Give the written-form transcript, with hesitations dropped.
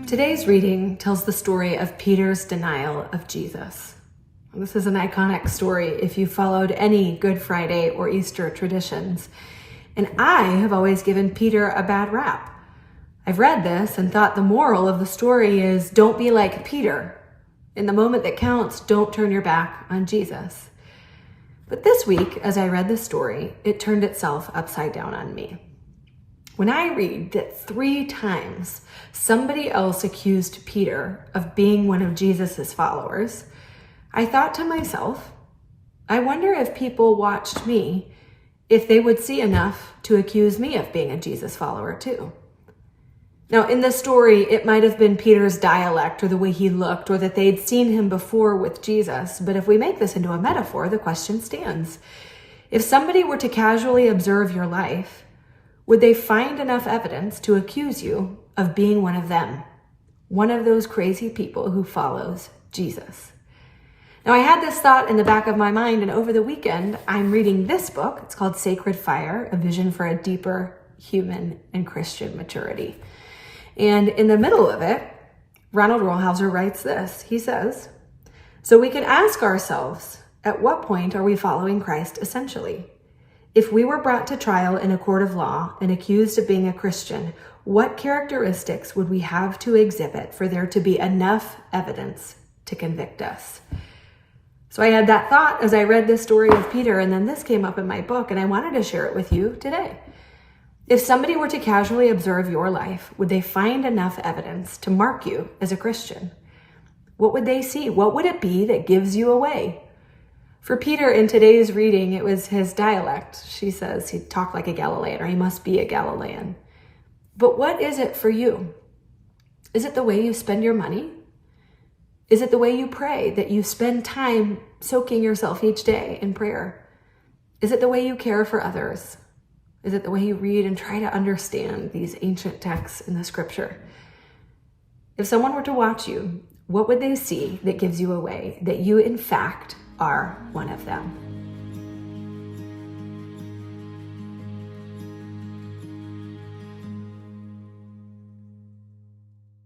Today's reading tells the story of Peter's denial of Jesus. This is an iconic story if you followed any Good Friday or Easter traditions. And I have always given Peter a bad rap. I've read this and thought the moral of the story is don't be like Peter. In the moment that counts, don't turn your back on Jesus. But this week, as I read the story, it turned itself upside down on me. When I read that 3 times somebody else accused Peter of being one of Jesus's followers, I thought to myself, I wonder if people watched me, if they would see enough to accuse me of being a Jesus follower too. Now, in the story, it might have been Peter's dialect or the way he looked or that they'd seen him before with Jesus. But if we make this into a metaphor, the question stands. If somebody were to casually observe your life, would they find enough evidence to accuse you of being one of them, one of those crazy people who follows Jesus? Now, I had this thought in the back of my mind, and over the weekend, I'm reading this book. It's called Sacred Fire, A Vision for a Deeper Human and Christian Maturity. And in the middle of it, Ronald Rolhauser writes this. He says, so we can ask ourselves, at what point are we following Christ essentially? If we were brought to trial in a court of law and accused of being a Christian, what characteristics would we have to exhibit for there to be enough evidence to convict us? So I had that thought as I read this story of Peter, and then this came up in my book, and I wanted to share it with you today. If somebody were to casually observe your life, would they find enough evidence to mark you as a Christian? What would they see? What would it be that gives you away? For Peter, in today's reading, it was his dialect. She says he talked like a Galilean, or he must be a Galilean. But what is it for you? Is it the way you spend your money? Is it the way you pray, that you spend time soaking yourself each day in prayer? Is it the way you care for others? Is it the way you read and try to understand these ancient texts in the scripture? If someone were to watch you, what would they see that gives you away, that you in fact are one of them?